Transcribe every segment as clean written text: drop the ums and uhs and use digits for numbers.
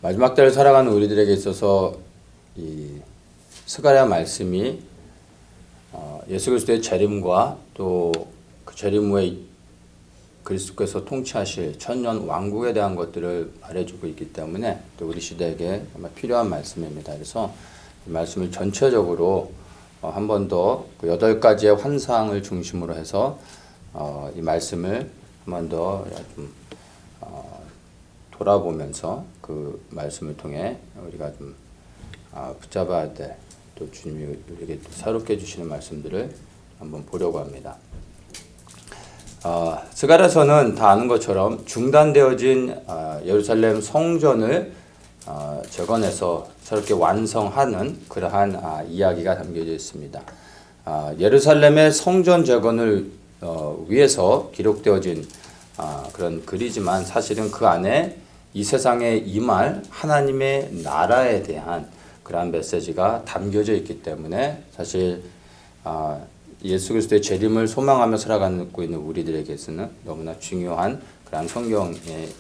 마지막 때를 살아가는 우리들에게 있어서 이 스가랴 말씀이 예수 그리스도의 재림과 또 그 재림 후에 그리스도께서 통치하실 천년 왕국에 대한 것들을 말해주고 있기 때문에 또 우리 시대에게 정말 필요한 말씀입니다. 그래서 이 말씀을 전체적으로 한 번 더 그 8가지의 환상을 중심으로 해서 이 말씀을 한 번 더 좀 돌아보면서 그 말씀을 통해 우리가 좀 붙잡아야 될 또 주님이 우리에게 또 새롭게 주시는 말씀들을 한번 보려고 합니다. 스가랴서는 다 아는 것처럼 중단되어진 예루살렘 성전을 재건해서 새롭게 완성하는 그러한 이야기가 담겨져 있습니다. 예루살렘의 성전 재건을 위해서 기록되어진 그런 글이지만 사실은 그 안에 이 세상에 임할 하나님의 나라에 대한 그러한 메시지가 담겨져 있기 때문에 사실 예수 그리스도의 재림을 소망하며 살아가고 있는 우리들에게서는 너무나 중요한 그러한 성경이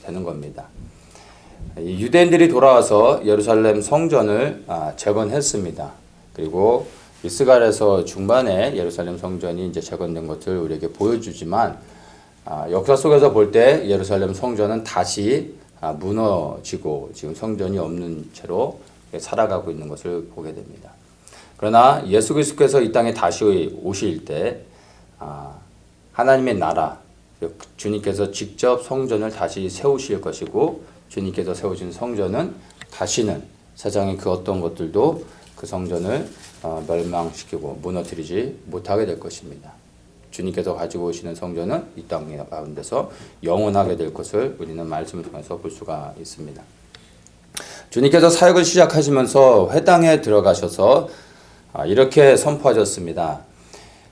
되는 겁니다. 유대인들이 돌아와서 예루살렘 성전을 재건했습니다. 그리고 스가랴서 중반에 예루살렘 성전이 이제 재건된 것을 우리에게 보여주지만 역사 속에서 볼 때 예루살렘 성전은 다시 무너지고 지금 성전이 없는 채로 살아가고 있는 것을 보게 됩니다. 그러나 예수 그리스도께서 이 땅에 다시 오실 때 하나님의 나라, 주님께서 직접 성전을 다시 세우실 것이고 주님께서 세우신 성전은 다시는 세상의 그 어떤 것들도 그 성전을 멸망시키고 무너뜨리지 못하게 될 것입니다. 주님께서 가지고 오시는 성전은 이 땅 가운데서 영원하게 될 것을 우리는 말씀을 통해서 볼 수가 있습니다. 주님께서 사역을 시작하시면서 회당에 들어가셔서 이렇게 선포하셨습니다.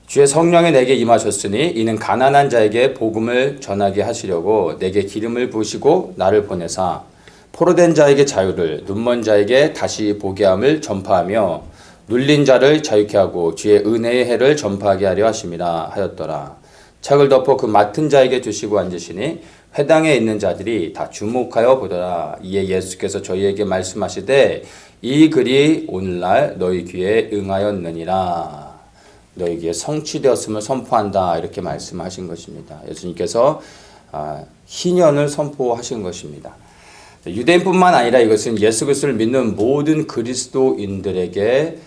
주의 성령이 내게 임하셨으니 이는 가난한 자에게 복음을 전하게 하시려고 내게 기름을 부으시고 나를 보내사 포로된 자에게 자유를 눈먼 자에게 다시 보게 함을 전파하며 눌린 자를 자유케 하고 주의 은혜의 해를 전파하게 하려 하심이라 하였더라. 책을 덮어 그 맡은 자에게 주시고 앉으시니 회당에 있는 자들이 다 주목하여 보더라. 이에 예수께서 저희에게 말씀하시되 이 글이 오늘날 너희 귀에 응하였느니라. 너희 귀에 성취되었음을 선포한다. 이렇게 말씀하신 것입니다. 예수님께서 희년을 선포하신 것입니다. 유대인뿐만 아니라 이것은 예수 그리스도를 믿는 모든 그리스도인들에게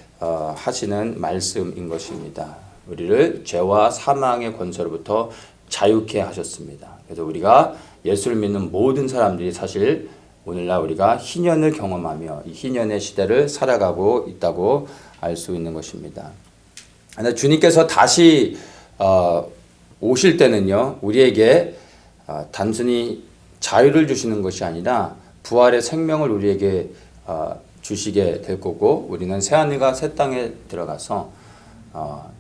하시는 말씀인 것입니다. 우리를 죄와 사망의 권세로부터 자유케 하셨습니다. 그래서 우리가 예수를 믿는 모든 사람들이 사실 오늘날 우리가 희년을 경험하며 이 희년의 시대를 살아가고 있다고 알 수 있는 것입니다. 그런데 주님께서 다시 오실 때는요, 우리에게 단순히 자유를 주시는 것이 아니라 부활의 생명을 우리에게 주시게 될 거고 우리는 새하늘과 새 땅에 들어가서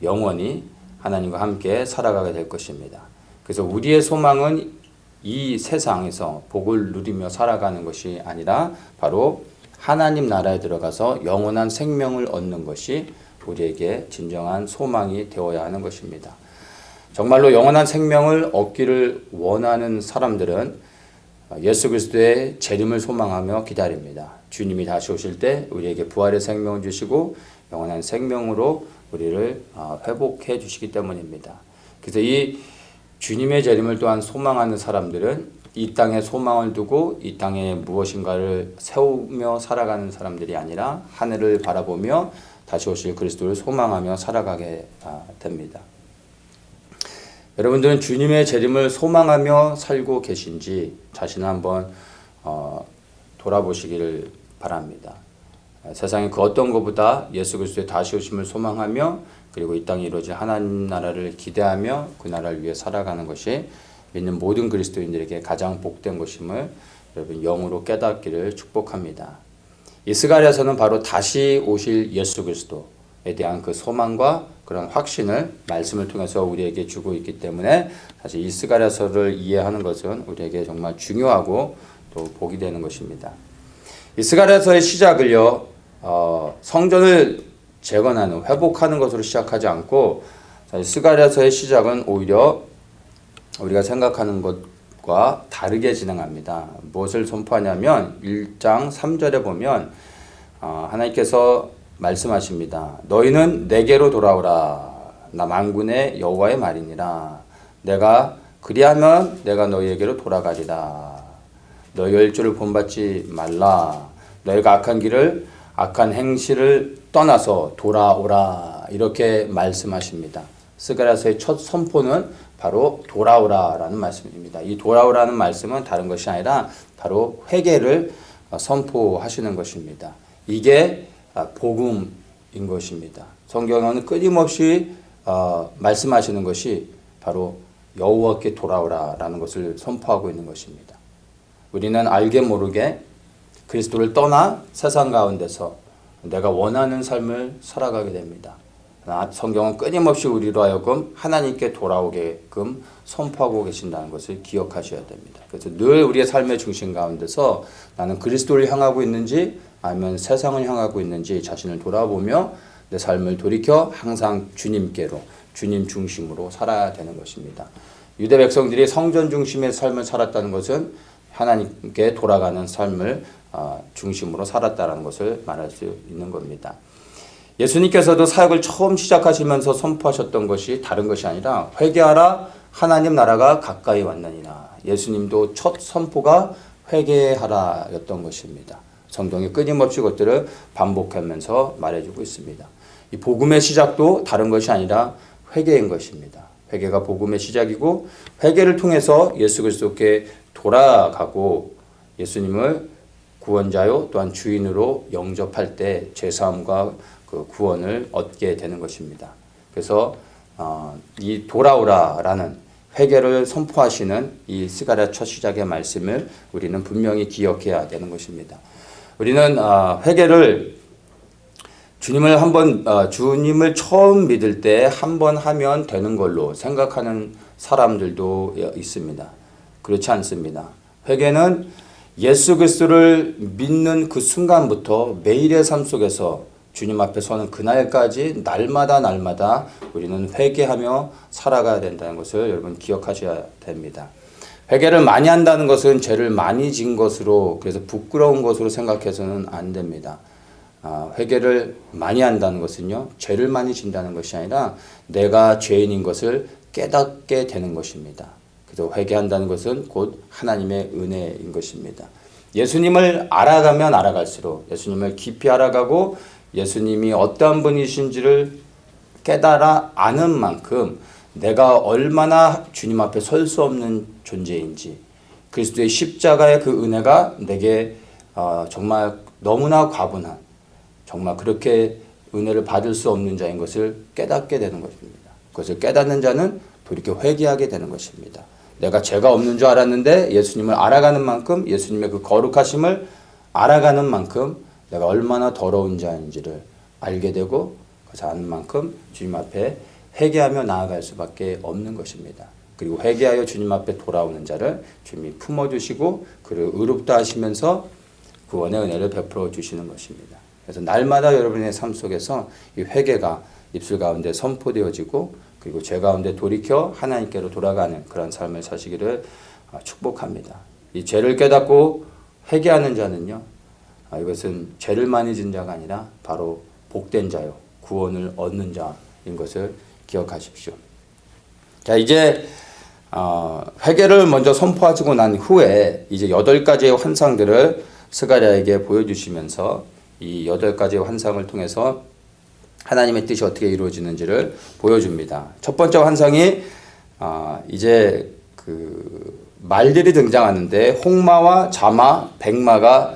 영원히 하나님과 함께 살아가게 될 것입니다. 그래서 우리의 소망은 이 세상에서 복을 누리며 살아가는 것이 아니라 바로 하나님 나라에 들어가서 영원한 생명을 얻는 것이 우리에게 진정한 소망이 되어야 하는 것입니다. 정말로 영원한 생명을 얻기를 원하는 사람들은 예수 그리스도의 재림을 소망하며 기다립니다. 주님이 다시 오실 때 우리에게 부활의 생명을 주시고 영원한 생명으로 우리를 회복해 주시기 때문입니다. 그래서 이 주님의 재림을 또한 소망하는 사람들은 이 땅에 소망을 두고 이 땅에 무엇인가를 세우며 살아가는 사람들이 아니라 하늘을 바라보며 다시 오실 그리스도를 소망하며 살아가게 됩니다. 여러분들은 주님의 재림을 소망하며 살고 계신지 자신을 한번 돌아보시기를 바랍니다. 세상의 그 어떤 것보다 예수 그리스도의 다시 오심을 소망하며 그리고 이 땅에 이루어질 하나님 나라를 기대하며 그 나라를 위해 살아가는 것이 믿는 모든 그리스도인들에게 가장 복된 것임을 여러분 영으로 깨닫기를 축복합니다. 이 스가랴서는 바로 다시 오실 예수 그리스도에 대한 그 소망과 그런 확신을 말씀을 통해서 우리에게 주고 있기 때문에 사실 이 스가랴서를 이해하는 것은 우리에게 정말 중요하고 또 복이 되는 것입니다. 이 스가랴서의 시작을요, 성전을 재건하는, 회복하는 것으로 시작하지 않고, 사실 스가랴서의 시작은 오히려 우리가 생각하는 과 다르게 진행합니다. 무엇을 선포하냐면 1장 3절에 보면 하나님께서 말씀하십니다. 너희는 내게로 돌아오라. 나 만군의 여호와의 말이니라. 내가 그리하면 내가 너희에게로 돌아가리라. 너희의 일조를 본받지 말라. 너희가 악한 행실을 떠나서 돌아오라. 이렇게 말씀하십니다. 스가랴서의 첫 선포는 바로 돌아오라라는 말씀입니다. 이 돌아오라는 말씀은 다른 것이 아니라 바로 회개를 선포하시는 것입니다. 이게 복음인 것입니다. 성경은 끊임없이 말씀하시는 것이 바로 여호와께 돌아오라라는 것을 선포하고 있는 것입니다. 우리는 알게 모르게 그리스도를 떠나 세상 가운데서 내가 원하는 삶을 살아가게 됩니다. 성경은 끊임없이 우리로 하여금 하나님께 돌아오게끔 선포하고 계신다는 것을 기억하셔야 됩니다. 그래서 늘 우리의 삶의 중심 가운데서 나는 그리스도를 향하고 있는지 아니면 세상을 향하고 있는지 자신을 돌아보며 내 삶을 돌이켜 항상 주님께로, 주님 중심으로 살아야 되는 것입니다. 유대 백성들이 성전 중심의 삶을 살았다는 것은 하나님께 돌아가는 삶을 중심으로 살았다는 것을 말할 수 있는 겁니다. 예수님께서도 사역을 처음 시작하시면서 선포하셨던 것이 다른 것이 아니라 회개하라 하나님 나라가 가까이 왔느니라. 예수님도 첫 선포가 회개하라 였던 것입니다. 성경이 끊임없이 그것들을 반복하면서 말해주고 있습니다. 이 복음의 시작도 다른 것이 아니라 회개인 것입니다. 회개가 복음의 시작이고 회개를 통해서 예수 그리스도께 돌아가고 예수님을 구원자요 또한 주인으로 영접할 때 죄사함과 그 구원을 얻게 되는 것입니다. 그래서 이 돌아오라라는 회개를 선포하시는 이 스가랴 첫 시작의 말씀을 우리는 분명히 기억해야 되는 것입니다. 우리는 회개를 주님을 처음 믿을 때 한 번 하면 되는 걸로 생각하는 사람들도 있습니다. 그렇지 않습니다. 회개는 예수 그리스도를 믿는 그 순간부터 매일의 삶 속에서 주님 앞에 서는 그날까지 날마다 우리는 회개하며 살아가야 된다는 것을 여러분 기억하셔야 됩니다. 회개를 많이 한다는 것은 죄를 많이 진 것으로 그래서 부끄러운 것으로 생각해서는 안 됩니다. 회개를 많이 한다는 것은요, 죄를 많이 진다는 것이 아니라 내가 죄인인 것을 깨닫게 되는 것입니다. 그래서 회개한다는 것은 곧 하나님의 은혜인 것입니다. 예수님을 알아가면 알아갈수록 예수님을 깊이 알아가고 예수님이 어떠한 분이신지를 깨달아 아는 만큼 내가 얼마나 주님 앞에 설 수 없는 존재인지 그리스도의 십자가의 그 은혜가 내게 정말 너무나 과분한 정말 그렇게 은혜를 받을 수 없는 자인 것을 깨닫게 되는 것입니다. 그것을 깨닫는 자는 돌이켜 회개하게 되는 것입니다. 내가 죄가 없는 줄 알았는데 예수님을 알아가는 만큼 예수님의 그 거룩하심을 알아가는 만큼 내가 얼마나 더러운 자인지를 알게 되고 그래서 아는 만큼 주님 앞에 회개하며 나아갈 수밖에 없는 것입니다. 그리고 회개하여 주님 앞에 돌아오는 자를 주님이 품어주시고 그를 의롭다 하시면서 구원의 은혜를 베풀어 주시는 것입니다. 그래서 날마다 여러분의 삶 속에서 이 회개가 입술 가운데 선포되어지고 그리고 죄 가운데 돌이켜 하나님께로 돌아가는 그런 삶을 사시기를 축복합니다. 이 죄를 깨닫고 회개하는 자는요, 이것은 죄를 많이 진 자가 아니라 바로 복된 자요, 구원을 얻는 자인 것을 기억하십시오. 자, 이제 회개를 먼저 선포하시고 난 후에 이제 8가지의 환상들을 스가랴에게 보여주시면서 이 8가지의 환상을 통해서 하나님의 뜻이 어떻게 이루어지는지를 보여줍니다. 첫 번째 환상이 이제 그 말들이 등장하는데 홍마와 자마, 백마가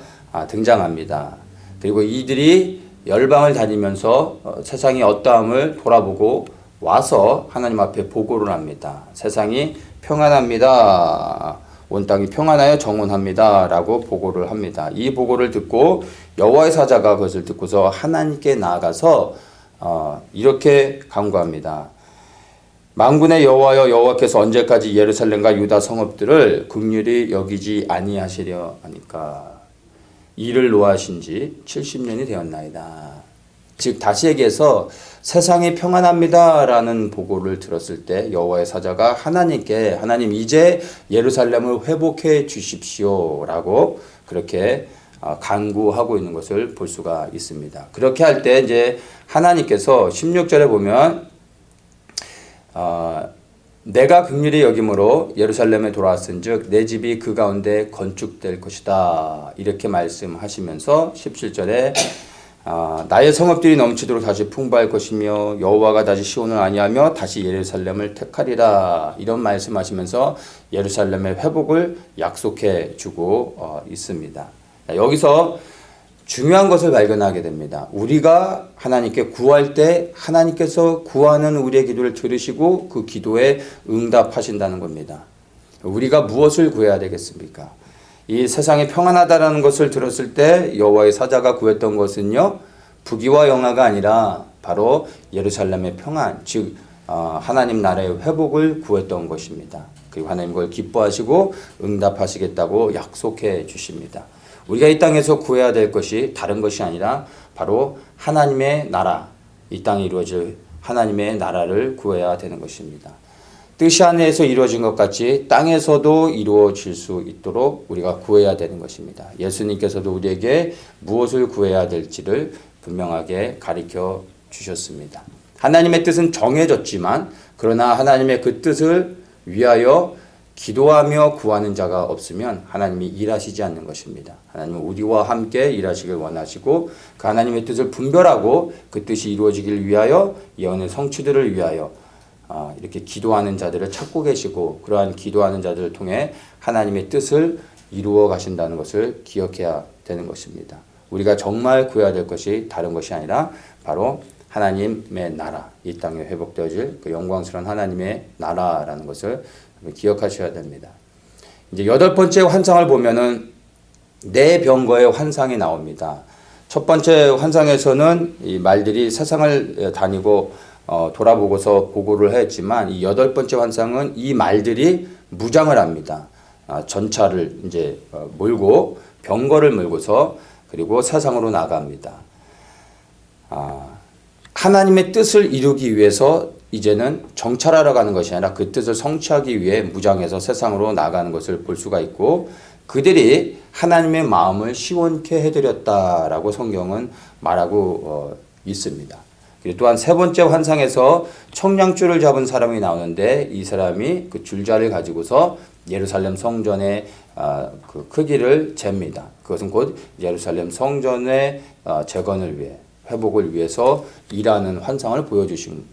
등장합니다. 그리고 이들이 열방을 다니면서 세상이 어떠함을 돌아보고 와서 하나님 앞에 보고를 합니다. 세상이 평안합니다. 온 땅이 평안하여 정온합니다. 라고 보고를 합니다. 이 보고를 듣고 여호와의 사자가 그것을 듣고서 하나님께 나아가서 이렇게 간구합니다. 만군의 여호와여, 여호와께서 언제까지 예루살렘과 유다 성읍들을 긍휼히 여기지 아니하시려 하니까 이를 노하신 지 70년이 되었나이다. 즉 다시 얘기해서 세상이 평안합니다라는 보고를 들었을 때 여호와의 사자가 하나님께 하나님 이제 예루살렘을 회복해 주십시오라고 그렇게 간구하고 있는 것을 볼 수가 있습니다. 그렇게 할 때 이제 하나님께서 16절에 보면 내가 긍휼히 여김으로 예루살렘에 돌아왔은즉 내 집이 그 가운데 건축될 것이다 이렇게 말씀하시면서 17절에 나의 성읍들이 넘치도록 다시 풍부할 것이며 여호와가 다시 시온을 안위하며 다시 예루살렘을 택하리라 이런 말씀하시면서 예루살렘의 회복을 약속해 주고 있습니다. 여기서 중요한 것을 발견하게 됩니다. 우리가 하나님께 구할 때 하나님께서 구하는 우리의 기도를 들으시고 그 기도에 응답하신다는 겁니다. 우리가 무엇을 구해야 되겠습니까? 이 세상이 평안하다라는 것을 들었을 때 여호와의 사자가 구했던 것은요, 부귀와 영화가 아니라 바로 예루살렘의 평안, 즉 하나님 나라의 회복을 구했던 것입니다. 그리고 하나님 그걸 기뻐하시고 응답하시겠다고 약속해 주십니다. 우리가 이 땅에서 구해야 될 것이 다른 것이 아니라 바로 하나님의 나라, 이 땅에 이루어질 하나님의 나라를 구해야 되는 것입니다. 뜻이 하늘에서 이루어진 것 같이 땅에서도 이루어질 수 있도록 우리가 구해야 되는 것입니다. 예수님께서도 우리에게 무엇을 구해야 될지를 분명하게 가르쳐 주셨습니다. 하나님의 뜻은 정해졌지만 그러나 하나님의 그 뜻을 위하여 기도하며 구하는 자가 없으면 하나님이 일하시지 않는 것입니다. 하나님은 우리와 함께 일하시길 원하시고 그 하나님의 뜻을 분별하고 그 뜻이 이루어지길 위하여 예언의 성취들을 위하여 이렇게 기도하는 자들을 찾고 계시고 그러한 기도하는 자들을 통해 하나님의 뜻을 이루어 가신다는 것을 기억해야 되는 것입니다. 우리가 정말 구해야 될 것이 다른 것이 아니라 바로 하나님의 나라, 이 땅에 회복되어질 그 영광스러운 하나님의 나라라는 것을 기억하셔야 됩니다. 이제 8번째 환상을 보면은 네 병거의 환상이 나옵니다. 첫 번째 환상에서는 이 말들이 세상을 다니고 돌아보고서 보고를 했지만 이 8번째 환상은 이 말들이 무장을 합니다. 전차를 이제 몰고 병거를 몰고서 그리고 세상으로 나갑니다. 하나님의 뜻을 이루기 위해서 이제는 정찰하러 가는 것이 아니라 그 뜻을 성취하기 위해 무장해서 세상으로 나가는 것을 볼 수가 있고 그들이 하나님의 마음을 시원케 해드렸다라고 성경은 말하고 있습니다. 그리고 또한 세 번째 환상에서 청량줄을 잡은 사람이 나오는데 이 사람이 그 줄자를 가지고서 예루살렘 성전의 그 크기를 잽니다. 그것은 곧 예루살렘 성전의 재건을 위해 회복을 위해서 일하는 환상을 보여주신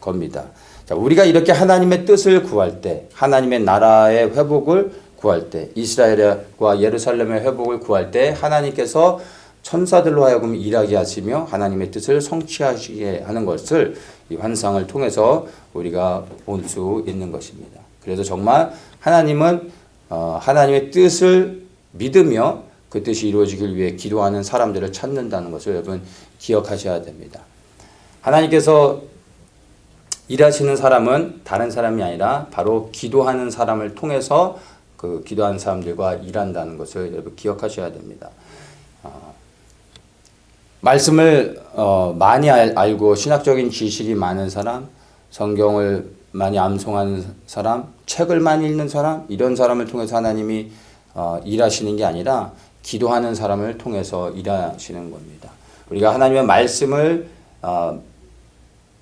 겁니다. 자, 우리가 이렇게 하나님의 뜻을 구할 때, 하나님의 나라의 회복을 구할 때, 이스라엘과 예루살렘의 회복을 구할 때 하나님께서 천사들로 하여금 일하게 하시며 하나님의 뜻을 성취하시게 하는 것을 이 환상을 통해서 우리가 볼 수 있는 것입니다. 그래서 정말 하나님은 하나님의 뜻을 믿으며 그 뜻이 이루어지길 위해 기도하는 사람들을 찾는다는 것을 여러분 기억하셔야 됩니다. 하나님께서 일하시는 사람은 다른 사람이 아니라 바로 기도하는 사람을 통해서 그 기도하는 사람들과 일한다는 것을 여러분 기억하셔야 됩니다. 말씀을 많이 알고 신학적인 지식이 많은 사람, 성경을 많이 암송하는 사람, 책을 많이 읽는 사람, 이런 사람을 통해서 하나님이 일하시는 게 아니라 기도하는 사람을 통해서 일하시는 겁니다. 우리가 하나님의 말씀을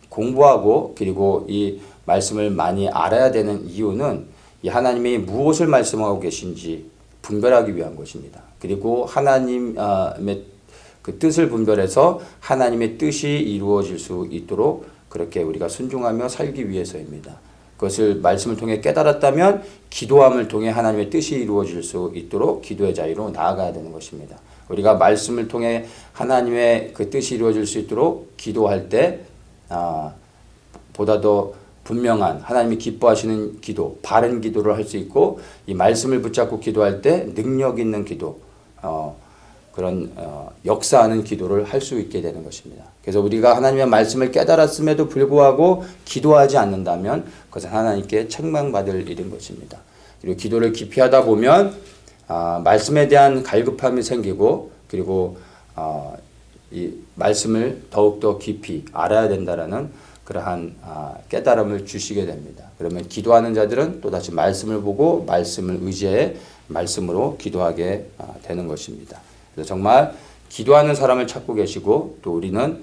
공부하고 그리고 이 말씀을 많이 알아야 되는 이유는 이 하나님이 무엇을 말씀하고 계신지 분별하기 위한 것입니다. 그리고 하나님의 그 뜻을 분별해서 하나님의 뜻이 이루어질 수 있도록 그렇게 우리가 순종하며 살기 위해서입니다. 그것을 말씀을 통해 깨달았다면 기도함을 통해 하나님의 뜻이 이루어질 수 있도록 기도의 자리로 나아가야 되는 것입니다. 우리가 말씀을 통해 하나님의 그 뜻이 이루어질 수 있도록 기도할 때 보다 더 분명한 하나님이 기뻐하시는 기도, 바른 기도를 할 수 있고 이 말씀을 붙잡고 기도할 때 능력 있는 기도, 그런 역사하는 기도를 할 수 있게 되는 것입니다. 그래서 우리가 하나님의 말씀을 깨달았음에도 불구하고 기도하지 않는다면 그것은 하나님께 책망받을 일인 것입니다. 그리고 기도를 깊이 하다 보면 말씀에 대한 갈급함이 생기고 그리고 이 말씀을 더욱더 깊이 알아야 된다라는 그러한 깨달음을 주시게 됩니다. 그러면 기도하는 자들은 또다시 말씀을 보고 말씀을 의지해 말씀으로 기도하게 되는 것입니다. 그래서 정말 기도하는 사람을 찾고 계시고 또 우리는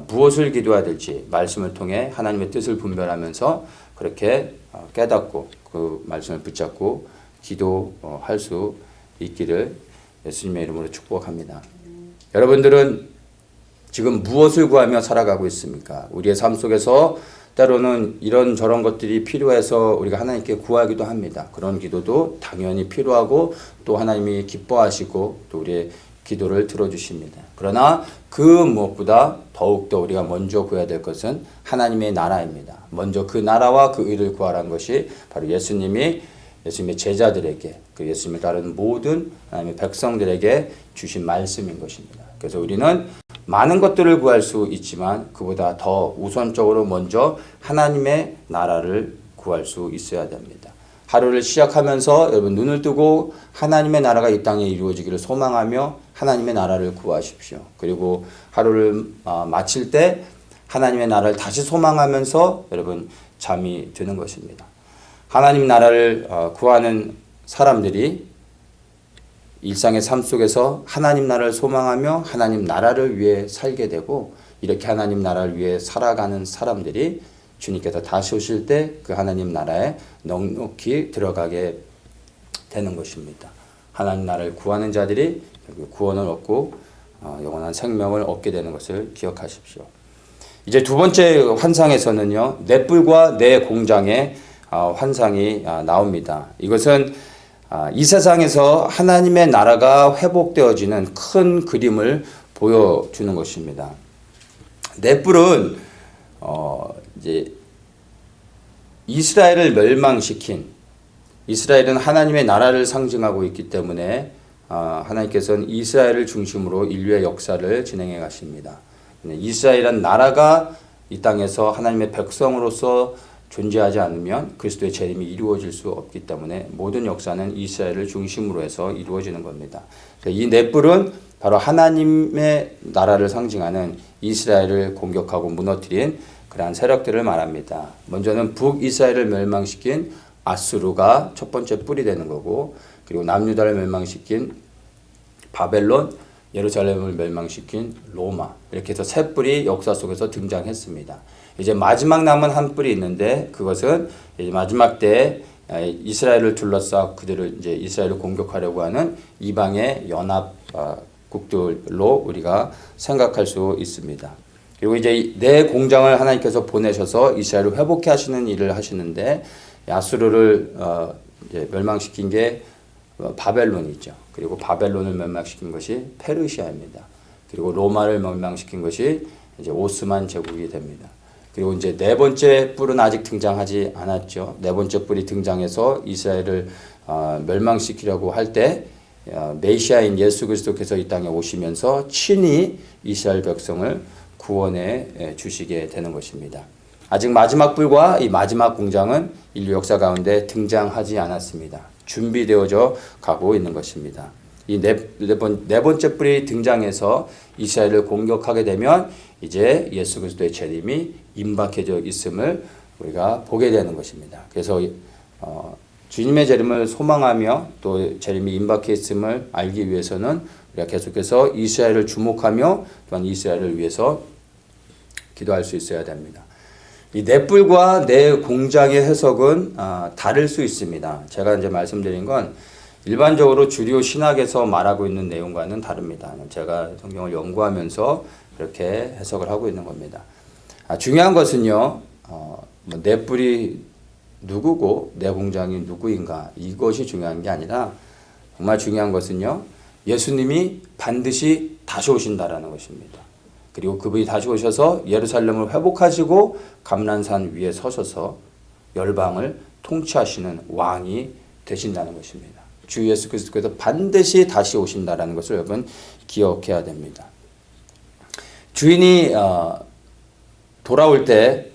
무엇을 기도해야 될지 말씀을 통해 하나님의 뜻을 분별하면서 그렇게 깨닫고 그 말씀을 붙잡고 기도할 수 있기를 예수님의 이름으로 축복합니다. 여러분들은 지금 무엇을 구하며 살아가고 있습니까? 우리의 삶 속에서 때로는 이런저런 것들이 필요해서 우리가 하나님께 구하기도 합니다. 그런 기도도 당연히 필요하고 또 하나님이 기뻐하시고 또 우리의 기도를 들어주십니다. 그러나 그 무엇보다 더욱더 우리가 먼저 구해야 될 것은 하나님의 나라입니다. 먼저 그 나라와 그 의를 구하라는 것이 바로 예수님의 제자들에게 그 예수님을 따르는 모든 하나님의 백성들에게 주신 말씀인 것입니다. 그래서 우리는 많은 것들을 구할 수 있지만 그보다 더 우선적으로 먼저 하나님의 나라를 구할 수 있어야 됩니다. 하루를 시작하면서 여러분 눈을 뜨고 하나님의 나라가 이 땅에 이루어지기를 소망하며 하나님의 나라를 구하십시오. 그리고 하루를 마칠 때 하나님의 나라를 다시 소망하면서 여러분 잠이 드는 것입니다. 하나님 나라를 구하는 사람들이 일상의 삶 속에서 하나님 나라를 소망하며 하나님 나라를 위해 살게 되고 이렇게 하나님 나라를 위해 살아가는 사람들이 주님께서 다시 오실 때 그 하나님 나라에 넉넉히 들어가게 되는 것입니다. 하나님 나라를 구하는 자들이 구원을 얻고 영원한 생명을 얻게 되는 것을 기억하십시오. 이제 두 번째 환상에서는요, 내 뿔과 내 공장의 환상이 나옵니다. 이것은 이 세상에서 하나님의 나라가 회복되어지는 큰 그림을 보여주는 것입니다. 내 뿔은 이제 이스라엘을 멸망시킨 이스라엘은 하나님의 나라를 상징하고 있기 때문에 하나님께서는 이스라엘을 중심으로 인류의 역사를 진행해 가십니다. 이스라엘이란 나라가 이 땅에서 하나님의 백성으로서 존재하지 않으면 그리스도의 재림이 이루어질 수 없기 때문에 모든 역사는 이스라엘을 중심으로 해서 이루어지는 겁니다. 이 넷불은 바로 하나님의 나라를 상징하는 이스라엘을 공격하고 무너뜨린 그러한 세력들을 말합니다. 먼저는 북이스라엘을 멸망시킨 아수르가 첫 번째 뿔이 되는 거고, 그리고 남유다를 멸망시킨 바벨론, 예루살렘을 멸망시킨 로마, 이렇게 해서 세 뿔이 역사 속에서 등장했습니다. 이제 마지막 남은 한 뿔이 있는데 그것은 이제 마지막 때에 이스라엘을 둘러싸 그들을 이제 이스라엘을 공격하려고 하는 이방의 연합 국들로 우리가 생각할 수 있습니다. 그리고 이제 내 공장을 하나님께서 보내셔서 이스라엘을 회복해 하시는 일을 하시는데 아수르를 이제 멸망시킨 게 바벨론이죠. 그리고 바벨론을 멸망시킨 것이 페르시아입니다. 그리고 로마를 멸망시킨 것이 이제 오스만 제국이 됩니다. 그리고 이제 네 번째 뿔은 아직 등장하지 않았죠. 네 번째 뿔이 등장해서 이스라엘을 멸망시키려고 할 때 메시아인 예수 그리스도께서 이 땅에 오시면서 친히 이스라엘 백성을 구원해 주시게 되는 것입니다. 아직 마지막 뿔과 이 마지막 공장은 인류 역사 가운데 등장하지 않았습니다. 준비되어져 가고 있는 것입니다. 이 네 번째 뿔이 등장해서 이스라엘을 공격하게 되면 이제 예수 그리스도의 재림이 임박해져 있음을 우리가 보게 되는 것입니다. 그래서 주님의 재림을 소망하며 또 재림이 임박해 있음을 알기 위해서는 우리가 계속해서 이스라엘을 주목하며 또한 이스라엘을 위해서 기도할 수 있어야 됩니다. 이 내 뿔과 내 공장의 해석은 다를 수 있습니다. 제가 이제 말씀드린 건 일반적으로 주류 신학에서 말하고 있는 내용과는 다릅니다. 제가 성경을 연구하면서 그렇게 해석을 하고 있는 겁니다. 중요한 것은요, 내 뿔이 누구고 내 공장이 누구인가 이것이 중요한 게 아니라 정말 중요한 것은요, 예수님이 반드시 다시 오신다라는 것입니다. 그리고 그분이 다시 오셔서 예루살렘을 회복하시고 감난산 위에 서셔서 열방을 통치하시는 왕이 되신다는 것입니다. 주 예수 그리스도께서 반드시 다시 오신다라는 것을 여러분 기억해야 됩니다. 주인이 돌아올 때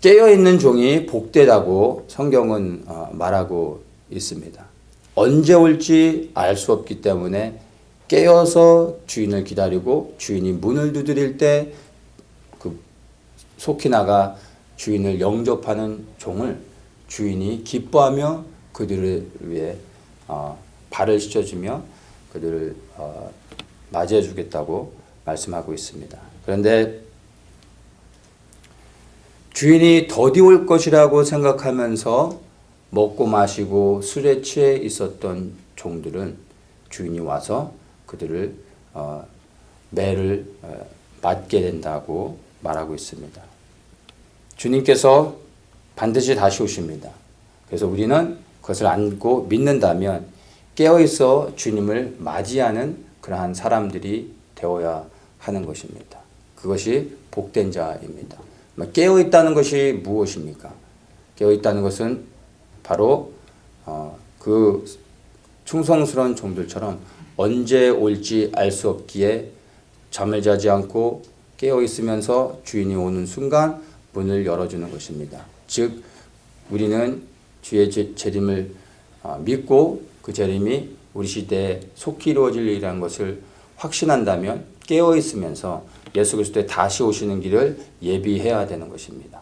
깨어있는 종이 복되다고 성경은 말하고 있습니다. 언제 올지 알 수 없기 때문에 깨어서 주인을 기다리고 주인이 문을 두드릴 때 그 속히 나가 주인을 영접하는 종을 주인이 기뻐하며 그들을 위해 발을 씻어주며 그들을 맞이해 주겠다고 말씀하고 있습니다. 그런데 주인이 더디 올 것이라고 생각하면서 먹고 마시고 술에 취해 있었던 종들은 주인이 와서 그들을 매를 맞게 된다고 말하고 있습니다. 주님께서 반드시 다시 오십니다. 그래서 우리는 그것을 알고 믿는다면 깨어있어 주님을 맞이하는 그러한 사람들이 되어야 하는 것입니다. 그것이 복된 자입니다. 깨어있다는 것이 무엇입니까? 깨어있다는 것은 바로 그 충성스러운 종들처럼 언제 올지 알 수 없기에 잠을 자지 않고 깨어있으면서 주인이 오는 순간 문을 열어주는 것입니다. 즉 우리는 주의 재림을 믿고 그 재림이 우리 시대에 속히 이루어질 일이라는 것을 확신한다면 깨어있으면서 예수 그리스도의 다시 오시는 길을 예비해야 되는 것입니다.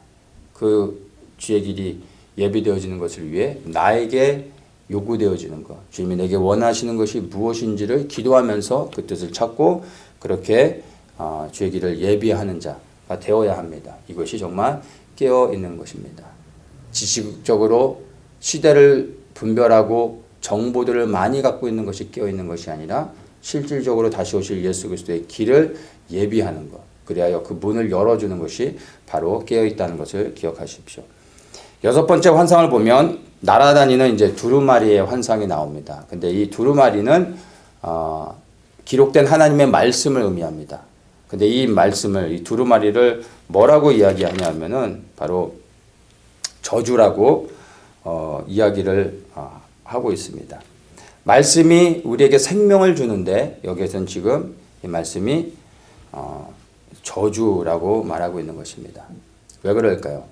그 주의 길이 예비되어지는 것을 위해 나에게 요구되어지는 것, 주님이 내게 원하시는 것이 무엇인지를 기도하면서 그 뜻을 찾고 그렇게 주의 길을 예비하는 자가 되어야 합니다. 이것이 정말 깨어있는 것입니다. 지식적으로 시대를 분별하고 정보들을 많이 갖고 있는 것이 깨어있는 것이 아니라 실질적으로 다시 오실 예수 그리스도의 길을 예비하는 것, 그리하여 그 문을 열어주는 것이 바로 깨어있다는 것을 기억하십시오. 여섯 번째 환상을 보면 날아다니는 이제 두루마리의 환상이 나옵니다. 근데 이 두루마리는 기록된 하나님의 말씀을 의미합니다. 근데 이 말씀을, 이 두루마리를 뭐라고 이야기하냐면은 바로 저주라고 이야기를 하고 있습니다. 말씀이 우리에게 생명을 주는데 여기에서는 지금 이 말씀이 저주라고 말하고 있는 것입니다. 왜 그럴까요?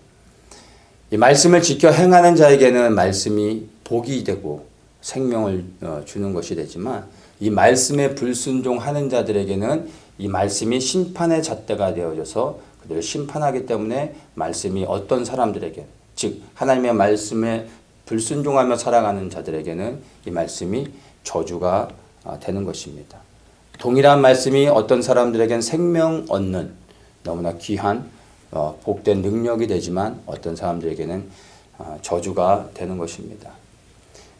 이 말씀을 지켜 행하는 자에게는 말씀이 복이 되고 생명을 주는 것이 되지만 이 말씀에 불순종하는 자들에게는 이 말씀이 심판의 잣대가 되어져서 그들을 심판하기 때문에 말씀이 어떤 사람들에게, 즉 하나님의 말씀에 불순종하며 살아가는 자들에게는 이 말씀이 저주가 되는 것입니다. 동일한 말씀이 어떤 사람들에게는 생명 얻는 너무나 귀한 복된 능력이 되지만 어떤 사람들에게는 저주가 되는 것입니다.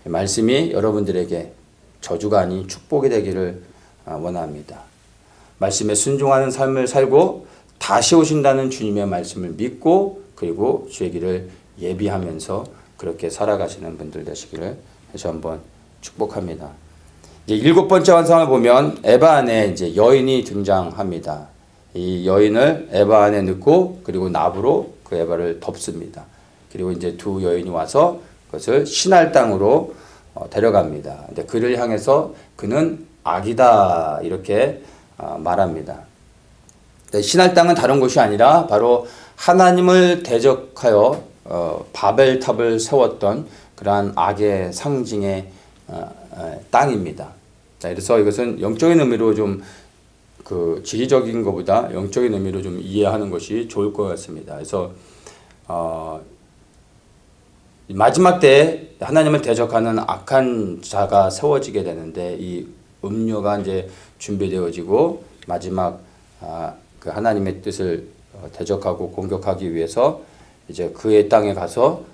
말씀이 여러분들에게 저주가 아닌 축복이 되기를 원합니다. 말씀에 순종하는 삶을 살고 다시 오신다는 주님의 말씀을 믿고 그리고 주의 길을 예비하면서 그렇게 살아가시는 분들 되시기를 다시 한번 축복합니다. 이제 일곱 번째 환상을 보면 에바 안에 이제 여인이 등장합니다. 이 여인을 에바 안에 넣고 그리고 나무로 그 에바를 덮습니다. 그리고 이제 두 여인이 와서 그것을 신할 땅으로 데려갑니다. 근데 그를 향해서 그는 악이다 이렇게 말합니다. 신할 땅은 다른 곳이 아니라 바로 하나님을 대적하여 바벨탑을 세웠던 그러한 악의 상징의 땅입니다. 자, 그래서 이것은 영적인 의미로 좀 그 지리적인 것보다 영적인 의미로 좀 이해하는 것이 좋을 것 같습니다. 그래서 마지막 때에 하나님을 대적하는 악한 자가 세워지게 되는데 이 음료가 이제 준비되어지고 마지막 그 하나님의 뜻을 대적하고 공격하기 위해서 이제 그의 땅에 가서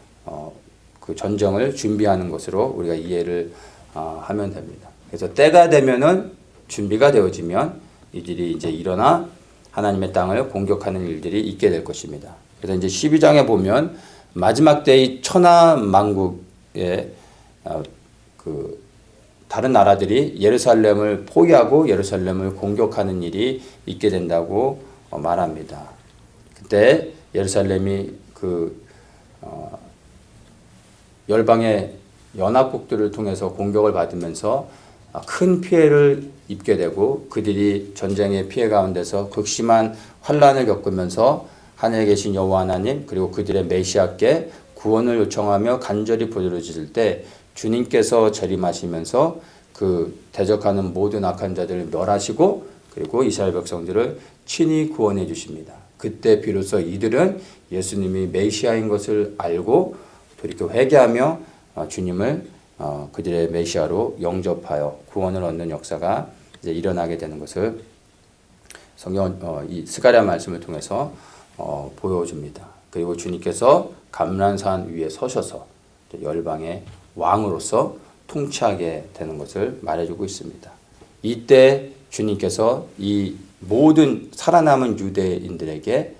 그 전쟁을 준비하는 것으로 우리가 이해를 하면 됩니다. 그래서 때가 되면은 준비가 되어지면 이들이 이제 일어나 하나님의 땅을 공격하는 일들이 있게 될 것입니다. 그래서 이제 12장에 보면 마지막 때의 천하 만국에 그 다른 나라들이 예루살렘을 포위하고 예루살렘을 공격하는 일이 있게 된다고 말합니다. 그때 예루살렘이 그 열방의 연합국들을 통해서 공격을 받으면서 큰 피해를 입게 되고 그들이 전쟁의 피해 가운데서 극심한 환란을 겪으면서 하늘에 계신 여호와 하나님 그리고 그들의 메시아께 구원을 요청하며 간절히 부르짖을 때 주님께서 재림하시면서 그 대적하는 모든 악한 자들을 멸하시고 그리고 이스라엘 백성들을 친히 구원해 주십니다. 그때 비로소 이들은 예수님이 메시아인 것을 알고 돌이켜 회개하며 주님을 그들의 메시아로 영접하여 구원을 얻는 역사가 이제 일어나게 되는 것을 성경 이 스가랴 말씀을 통해서 보여줍니다. 그리고 주님께서 감람산 위에 서셔서 열방의 왕으로서 통치하게 되는 것을 말해주고 있습니다. 이때 주님께서 이 모든 살아남은 유대인들에게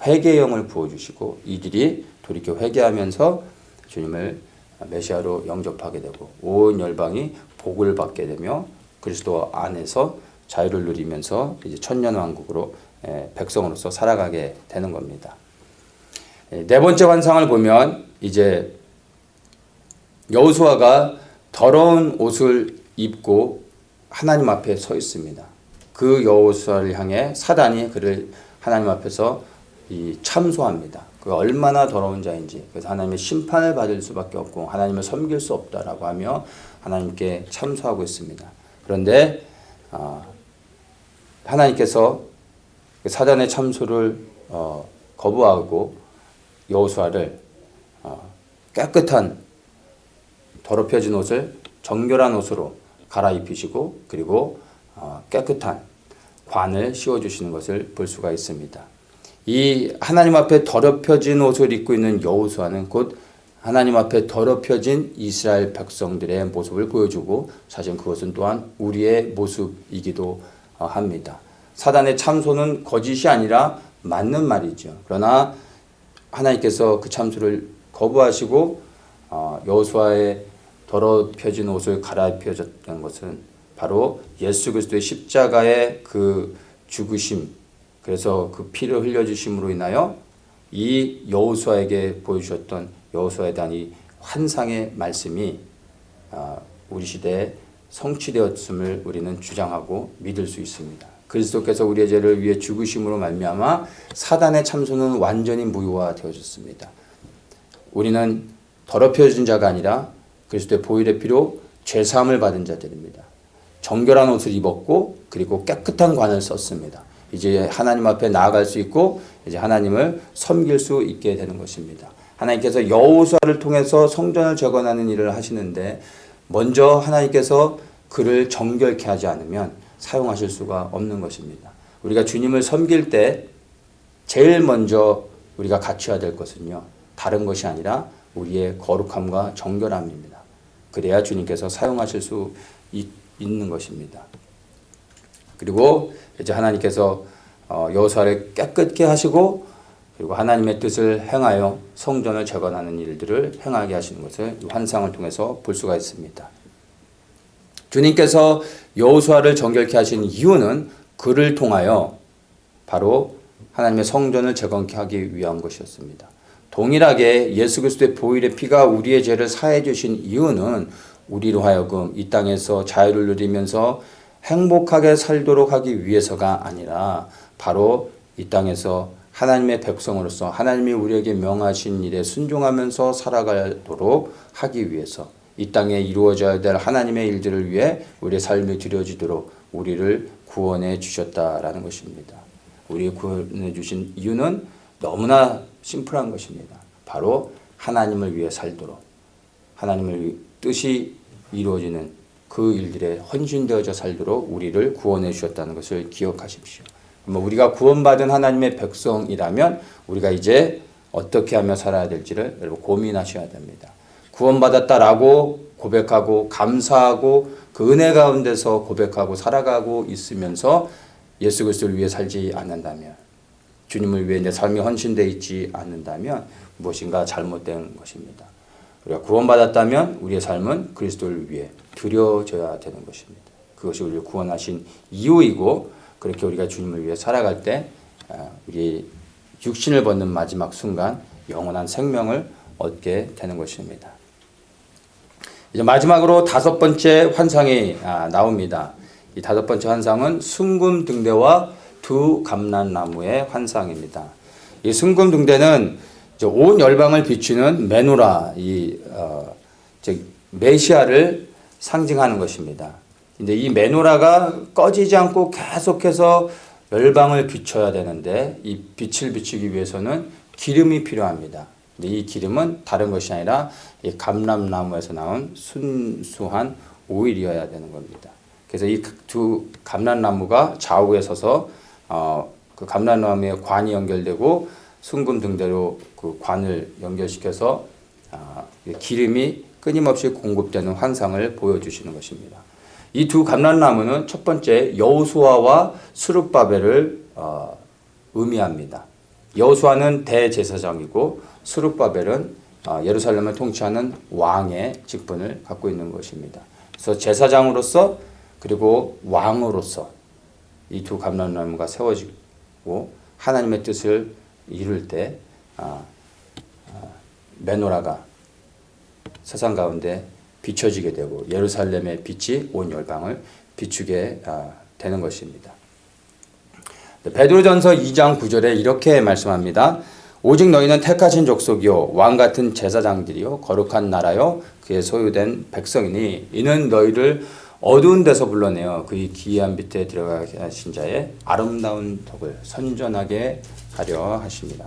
회개의 영을 부어주시고 이들이 돌이켜 회개하면서 주님을 메시아로 영접하게 되고 온 열방이 복을 받게 되며 그리스도 안에서 자유를 누리면서 이제 천년왕국으로 백성으로서 살아가게 되는 겁니다. 네 번째 환상을 보면 이제 여호수아가 더러운 옷을 입고 하나님 앞에 서 있습니다. 그 여호수아를 향해 사단이 그를 하나님 앞에서 참소합니다. 그가 얼마나 더러운 자인지, 그래서 하나님의 심판을 받을 수밖에 없고 하나님을 섬길 수 없다라고 하며 하나님께 참소하고 있습니다. 그런데 하나님께서 사단의 참소를 거부하고 여호수아를 깨끗한 더럽혀진 옷을 정결한 옷으로 갈아입히시고 그리고 깨끗한 관을 씌워주시는 것을 볼 수가 있습니다. 이 하나님 앞에 더럽혀진 옷을 입고 있는 여호수아는 곧 하나님 앞에 더럽혀진 이스라엘 백성들의 모습을 보여주고 사실 그것은 또한 우리의 모습이기도 합니다. 사단의 참소는 거짓이 아니라 맞는 말이죠. 그러나 하나님께서 그 참소를 거부하시고 여호수아의 더럽혀진 옷을 갈아입혀졌던 것은 바로 예수 그리스도의 십자가의 그 죽으심, 그래서 그 피를 흘려주심으로 인하여 이 여호수아에게 보여주셨던 여호수아에 대한 이 환상의 말씀이 우리 시대에 성취되었음을 우리는 주장하고 믿을 수 있습니다. 그리스도께서 우리의 죄를 위해 죽으심으로 말미암아 사단의 참소는 완전히 무효화되어졌습니다. 우리는 더럽혀진 자가 아니라 그리스도의 보혈의 피로 죄사함을 받은 자들입니다. 정결한 옷을 입었고 그리고 깨끗한 관을 썼습니다. 이제 하나님 앞에 나아갈 수 있고 이제 하나님을 섬길 수 있게 되는 것입니다. 하나님께서 여호수아를 통해서 성전을 재건하는 일을 하시는데 먼저 하나님께서 그를 정결케 하지 않으면 사용하실 수가 없는 것입니다. 우리가 주님을 섬길 때 제일 먼저 우리가 갖춰야 될 것은요, 다른 것이 아니라 우리의 거룩함과 정결함입니다. 그래야 주님께서 사용하실 수 있는 것입니다. 그리고 이제 하나님께서 여호수아를 깨끗게 하시고 그리고 하나님의 뜻을 행하여 성전을 재건하는 일들을 행하게 하시는 것을 환상을 통해서 볼 수가 있습니다. 주님께서 여호수아를 정결케 하신 이유는 그를 통하여 바로 하나님의 성전을 재건케 하기 위한 것이었습니다. 동일하게 예수 그리스도의 보혈의 피가 우리의 죄를 사해 주신 이유는 우리로 하여금 이 땅에서 자유를 누리면서 행복하게 살도록 하기 위해서가 아니라 바로 이 땅에서 하나님의 백성으로서 하나님이 우리에게 명하신 일에 순종하면서 살아가도록 하기 위해서 이 땅에 이루어져야 될 하나님의 일들을 위해 우리의 삶이 드려지도록 우리를 구원해 주셨다라는 것입니다. 우리를 구원해 주신 이유는 너무나 심플한 것입니다. 바로 하나님을 위해 살도록 하나님의 뜻이 이루어지는 그 일들에 헌신되어져 살도록 우리를 구원해 주셨다는 것을 기억하십시오. 우리가 구원받은 하나님의 백성이라면 우리가 이제 어떻게 하며 살아야 될지를 여러분 고민하셔야 됩니다. 구원받았다라고 고백하고 감사하고 그 은혜 가운데서 고백하고 살아가고 있으면서 예수 그리스도를 위해 살지 않는다면, 주님을 위해 내 삶이 헌신되어 있지 않는다면 무엇인가 잘못된 것입니다. 우리가 구원받았다면 우리의 삶은 그리스도를 위해 드려져야 되는 것입니다. 그것이 우리를 구원하신 이유이고, 그렇게 우리가 주님을 위해 살아갈 때 우리 육신을 벗는 마지막 순간 영원한 생명을 얻게 되는 것입니다. 이제 마지막으로 다섯 번째 환상이 나옵니다. 이 다섯 번째 환상은 순금 등대와 두 감람나무의 환상입니다. 이 순금 등대는 온 열방을 비추는 메노라, 이 메시아를 상징하는 것입니다. 근데 이 메노라가 꺼지지 않고 계속해서 열방을 비춰야 되는데 이 빛을 비추기 위해서는 기름이 필요합니다. 근데 이 기름은 다른 것이 아니라 이 감람나무에서 나온 순수한 오일이어야 되는 겁니다. 그래서 이 두 감람나무가 좌우에 서서 그 감람나무에 관이 연결되고 순금 등대로 그 관을 연결시켜서 기름이 끊임없이 공급되는 환상을 보여주시는 것입니다. 이 두 감람나무는 첫 번째 여호수아와 스룹바벨을 의미합니다. 여호수아는 대제사장이고 스룹바벨은 예루살렘을 통치하는 왕의 직분을 갖고 있는 것입니다. 그래서 제사장으로서 그리고 왕으로서 이 두 감람나무가 세워지고 하나님의 뜻을 이룰 때 메노라가 세상 가운데 비춰지게 되고 예루살렘의 빛이 온 열방을 비추게 되는 것입니다. 베드로전서 2장 9절에 이렇게 말씀합니다. 오직 너희는 택하신 족속이요 왕 같은 제사장들이요 거룩한 나라요 그의 소유된 백성이니 이는 너희를 어두운 데서 불러내어 그의 기이한 빛에 들어가게 하신 자의 아름다운 덕을 선전하게 하려 하십니다.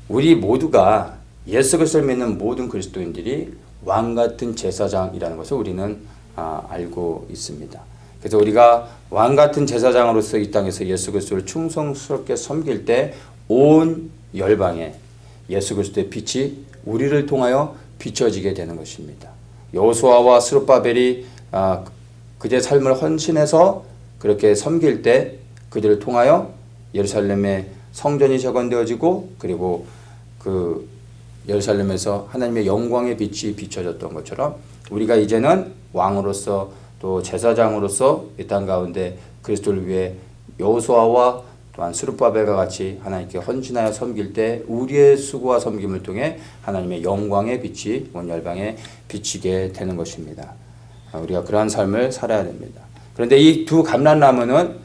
우리 모두가 예수 그리스도를 믿는 모든 그리스도인들이 왕 같은 제사장이라는 것을 우리는 알고 있습니다. 그래서 우리가 왕 같은 제사장으로서 이 땅에서 예수 그리스도를 충성스럽게 섬길 때 온 열방에 예수 그리스도의 빛이 우리를 통하여 비춰지게 되는 것입니다. 여호수아와 스룹바벨이 그들의 삶을 헌신해서 그렇게 섬길 때 그들을 통하여 예루살렘의 성전이 재건되어지고 그리고 그 예루살렘에서 하나님의 영광의 빛이 비춰졌던 것처럼 우리가 이제는 왕으로서 또 제사장으로서 이 땅 가운데 그리스도를 위해 여호수아와 또한 스룹바벨과 같이 하나님께 헌신하여 섬길 때 우리의 수고와 섬김을 통해 하나님의 영광의 빛이 온 열방에 비치게 되는 것입니다. 우리가 그러한 삶을 살아야 됩니다. 그런데 이 두 감람나무는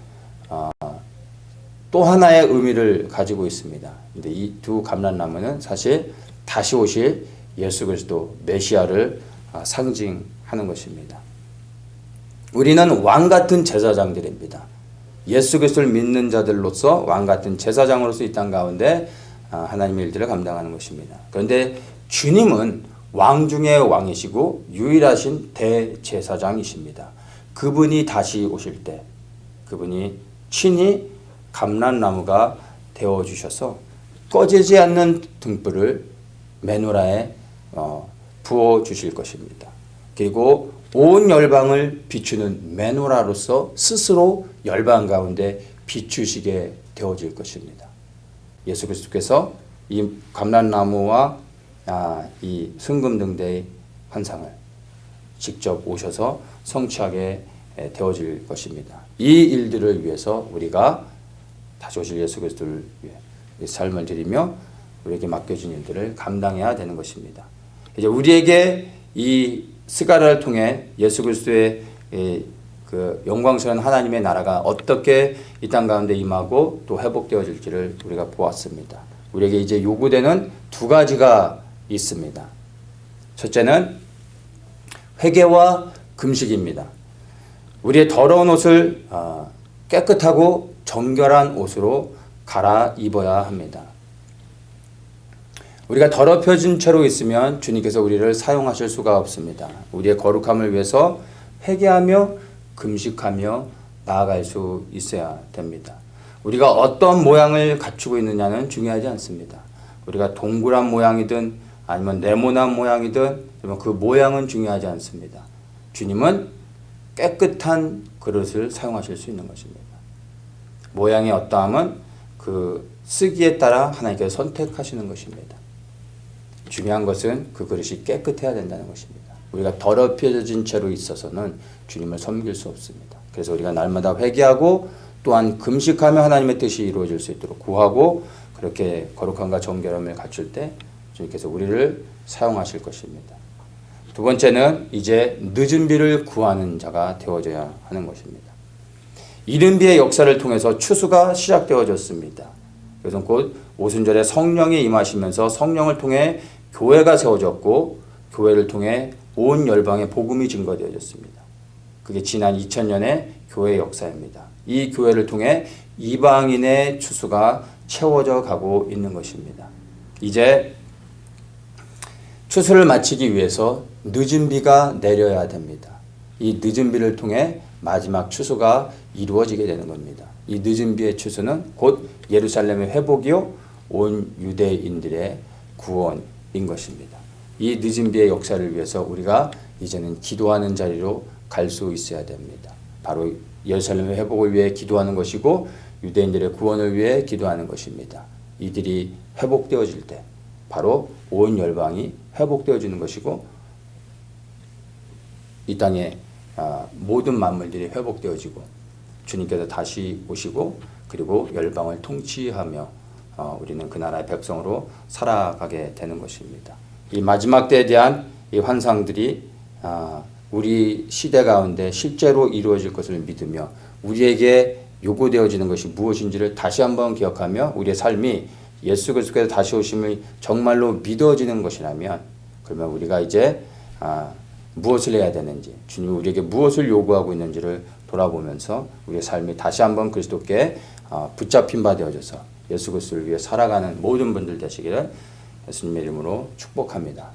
또 하나의 의미를 가지고 있습니다. 근데 이 두 감람나무는 사실 다시 오실 예수 그리스도 메시아를 상징하는 것입니다. 우리는 왕 같은 제사장들입니다. 예수 그리스도를 믿는 자들로서 왕 같은 제사장으로서 이 땅 가운데 하나님의 일들을 감당하는 것입니다. 그런데 주님은 왕 중의 왕이시고 유일하신 대제사장이십니다. 그분이 다시 오실 때 그분이 친히 감람나무가 되어주셔서 꺼지지 않는 등불을 메노라에 부어주실 것입니다. 그리고 온 열방을 비추는 메노라로서 스스로 열방 가운데 비추시게 되어질 것입니다. 예수 그리스도께서 이 감람나무와 이 순금등대의 환상을 직접 오셔서 성취하게 되어질 것입니다. 이 일들을 위해서 우리가 다시 오실 예수 그리스도를 위해 삶을 드리며 우리에게 맡겨진 일들을 감당해야 되는 것입니다. 이제 우리에게 이 스가랴를 통해 예수 그리스도의 그 영광스러운 하나님의 나라가 어떻게 이 땅 가운데 임하고 또 회복되어질지를 우리가 보았습니다. 우리에게 이제 요구되는 두 가지가 있습니다. 첫째는 회개와 금식입니다. 우리의 더러운 옷을 깨끗하고 정결한 옷으로 갈아입어야 합니다. 우리가 더럽혀진 채로 있으면 주님께서 우리를 사용하실 수가 없습니다. 우리의 거룩함을 위해서 회개하며 금식하며 나아갈 수 있어야 됩니다. 우리가 어떤 모양을 갖추고 있느냐는 중요하지 않습니다. 우리가 동그란 모양이든 아니면 네모난 모양이든 그 모양은 중요하지 않습니다. 주님은 깨끗한 그릇을 사용하실 수 있는 것입니다. 모양이 어떠함은 그 쓰기에 따라 하나님께서 선택하시는 것입니다. 중요한 것은 그 그릇이 깨끗해야 된다는 것입니다. 우리가 더럽혀진 채로 있어서는 주님을 섬길 수 없습니다. 그래서 우리가 날마다 회개하고 또한 금식하며 하나님의 뜻이 이루어질 수 있도록 구하고 그렇게 거룩함과 정결함을 갖출 때 주님께서 우리를 사용하실 것입니다. 두 번째는 이제 늦은 비를 구하는 자가 되어져야 하는 것입니다. 이른 비의 역사를 통해서 추수가 시작되어졌습니다. 그래서 곧 오순절에 성령이 임하시면서 성령을 통해 교회가 세워졌고 교회를 통해 온 열방에 복음이 증거되어졌습니다. 그게 지난 2000년의 교회 역사입니다. 이 교회를 통해 이방인의 추수가 채워져 가고 있는 것입니다. 이제 추수를 마치기 위해서 늦은 비가 내려야 됩니다. 이 늦은 비를 통해 마지막 추수가 이루어지게 되는 겁니다. 이 늦은 비의 추수는 곧 예루살렘의 회복이요 온 유대인들의 구원인 것입니다. 이 늦은 비의 역사를 위해서 우리가 이제는 기도하는 자리로 갈 수 있어야 됩니다. 바로 예루살렘의 회복을 위해 기도하는 것이고 유대인들의 구원을 위해 기도하는 것입니다. 이들이 회복되어질 때 바로 온 열방이 회복되어지는 것이고 이 땅에 모든 만물들이 회복되어지고 주님께서 다시 오시고 그리고 열방을 통치하며 우리는 그 나라의 백성으로 살아가게 되는 것입니다. 이 마지막 때에 대한 이 환상들이 우리 시대 가운데 실제로 이루어질 것을 믿으며 우리에게 요구되어지는 것이 무엇인지를 다시 한번 기억하며 우리의 삶이 예수 그리스도께서 다시 오심을 정말로 믿어지는 것이라면 그러면 우리가 이제 무엇을 해야 되는지 주님이 우리에게 무엇을 요구하고 있는지를 돌아보면서 우리의 삶이 다시 한번 그리스도께 붙잡힌 바 되어져서 예수 그리스도를 위해 살아가는 모든 분들 되시기를 예수님의 이름으로 축복합니다.